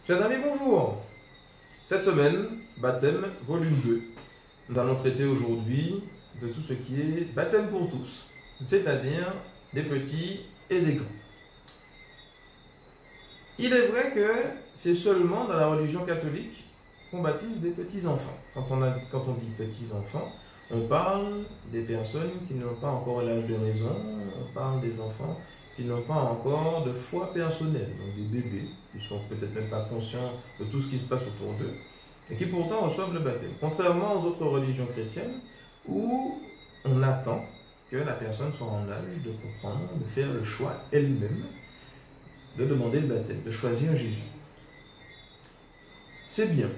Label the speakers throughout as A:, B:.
A: Chers amis, bonjour. Cette semaine, baptême, volume 2. Nous allons traiter aujourd'hui de tout ce qui est baptême pour tous, c'est-à-dire des petits et des grands. Il est vrai que c'est seulement dans la religion catholique qu'on baptise des petits-enfants. Quand on dit petits-enfants, on parle des personnes qui n'ont pas encore l'âge de raison, on parle des enfants qui n'ont pas encore de foi personnelle, donc des bébés qui ne sont peut-être même pas conscients de tout ce qui se passe autour d'eux, et qui pourtant reçoivent le baptême. Contrairement aux autres religions chrétiennes, où on attend que la personne soit en âge de comprendre, de faire le choix elle-même, de demander le baptême, de choisir Jésus. C'est bien,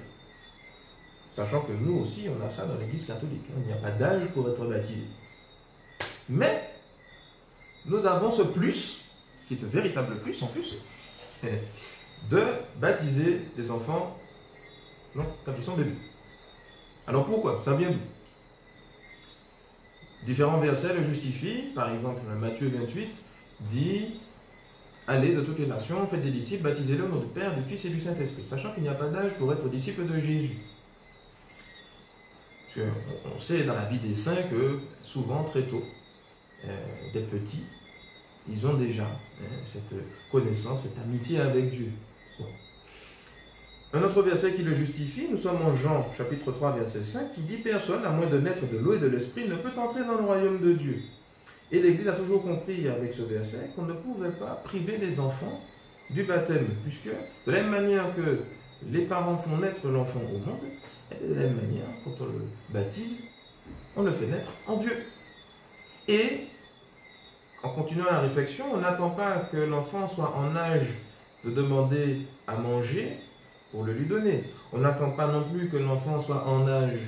A: sachant que nous aussi, on a ça dans l'Église catholique. Il n'y a pas d'âge pour être baptisé. Mais, nous avons ce plus, qui est un véritable plus en plus, de baptiser les enfants quand ils sont bébés. Alors pourquoi? Ça vient d'où? Différents versets le justifient. Par exemple, Matthieu 28 dit « Allez de toutes les nations, faites des disciples, baptisez-les au nom du Père, du Fils et du Saint-Esprit », sachant qu'il n'y a pas d'âge pour être disciple de Jésus. Parce on sait dans la vie des saints que souvent, très tôt, des petits, ils ont déjà cette connaissance, cette amitié avec Dieu. Bon. Un autre verset qui le justifie, nous sommes en Jean, chapitre 3, verset 5, qui dit « Personne, à moins de naître de l'eau et de l'esprit, ne peut entrer dans le royaume de Dieu. » Et l'Église a toujours compris avec ce verset qu'on ne pouvait pas priver les enfants du baptême, puisque de la même manière que les parents font naître l'enfant au monde, et de la même manière, quand on le baptise, on le fait naître en Dieu. Et en continuant la réflexion, on n'attend pas que l'enfant soit en âge de demander à manger pour le lui donner. On n'attend pas non plus que l'enfant soit en âge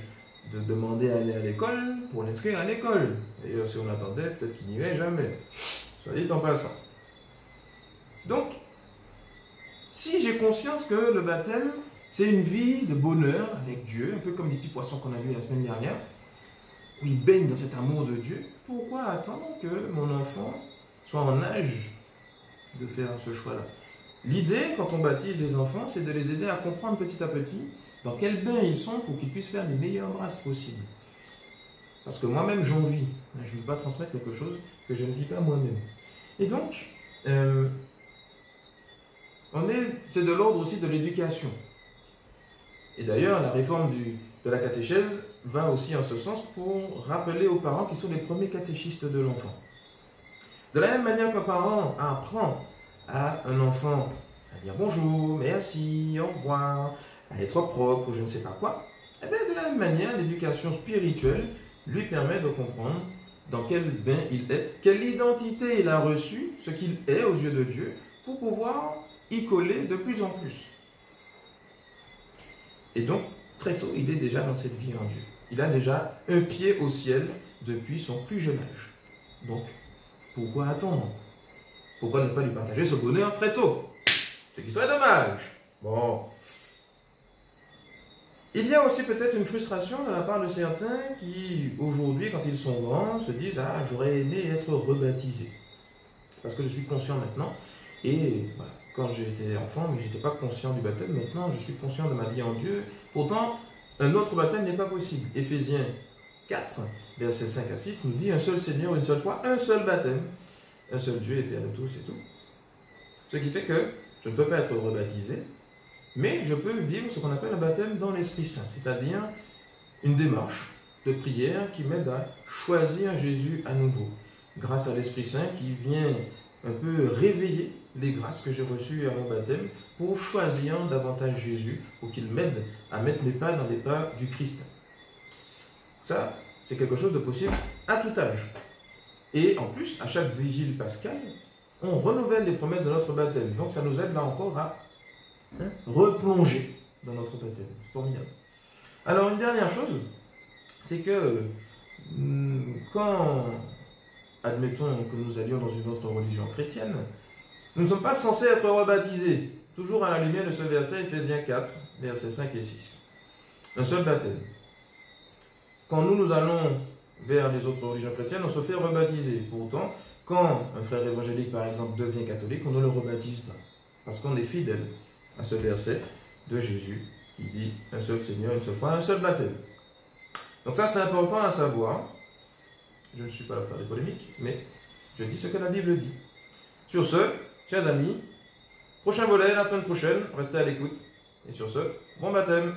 A: de demander à aller à l'école pour l'inscrire à l'école. D'ailleurs, si on attendait, peut-être qu'il n'irait jamais. Soit dit en passant. Donc, si j'ai conscience que le baptême, c'est une vie de bonheur avec Dieu, un peu comme les petits poissons qu'on a vus la semaine dernière, où ils baignent dans cet amour de Dieu, pourquoi attendre que mon enfant soit en âge de faire ce choix-là? L'idée, quand on baptise les enfants, c'est de les aider à comprendre petit à petit dans quel bain ils sont pour qu'ils puissent faire les meilleures grâces possibles. Parce que moi-même, j'en vis. Je ne veux pas transmettre quelque chose que je ne vis pas moi-même. Et donc, c'est de l'ordre aussi de l'éducation. Et d'ailleurs, la réforme de la catéchèse va aussi en ce sens pour rappeler aux parents qui sont les premiers catéchistes de l'enfant. De la même manière qu'un parent apprend à un enfant à dire bonjour, merci, au revoir, à être propre ou je ne sais pas quoi, et bien de la même manière, l'éducation spirituelle lui permet de comprendre dans quel bain il est, quelle identité il a reçue, ce qu'il est aux yeux de Dieu, pour pouvoir y coller de plus en plus. Et donc, très tôt, il est déjà dans cette vie en Dieu. Il a déjà un pied au ciel depuis son plus jeune âge. Donc, pourquoi attendre? Pourquoi ne pas lui partager ce bonheur très tôt? Ce qui serait dommage. Bon. Il y a aussi peut-être une frustration de la part de certains qui, aujourd'hui, quand ils sont grands, se disent « Ah, j'aurais aimé être rebaptisé. Parce que je suis conscient maintenant. » Et voilà, quand j'étais enfant, mais je n'étais pas conscient du baptême. Maintenant, je suis conscient de ma vie en Dieu. Pourtant, un autre baptême n'est pas possible. Éphésiens 4, versets 5 à 6, nous dit « Un seul Seigneur, une seule foi, un seul baptême. Un seul Dieu et Père de tous et tout. » Ce qui fait que je ne peux pas être rebaptisé, mais je peux vivre ce qu'on appelle un baptême dans l'Esprit Saint, c'est-à-dire une démarche de prière qui m'aide à choisir Jésus à nouveau, grâce à l'Esprit Saint qui vient un peu réveiller les grâces que j'ai reçues à mon baptême pour choisir davantage Jésus, pour qu'il m'aide à mettre mes pas dans les pas du Christ. Ça, c'est quelque chose de possible à tout âge. Et en plus, à chaque vigile pascale, on renouvelle les promesses de notre baptême. Donc ça nous aide là encore à replonger dans notre baptême. C'est formidable. Alors une dernière chose, c'est que quand, admettons que nous allions dans une autre religion chrétienne, nous ne sommes pas censés être rebaptisés. Toujours à la lumière de ce verset, Éphésiens 4, versets 5 et 6. Un seul baptême. Quand nous allons vers les autres religions chrétiennes, on se fait rebaptiser. Pourtant, quand un frère évangélique, par exemple, devient catholique, on ne le rebaptise pas. Parce qu'on est fidèle à ce verset de Jésus qui dit un seul Seigneur, une seule foi, un seul baptême. Donc ça c'est important à savoir. Je ne suis pas là pour faire des polémiques, mais je dis ce que la Bible dit. Sur ce, chers amis, prochain volet la semaine prochaine, restez à l'écoute. Et sur ce, bon baptême!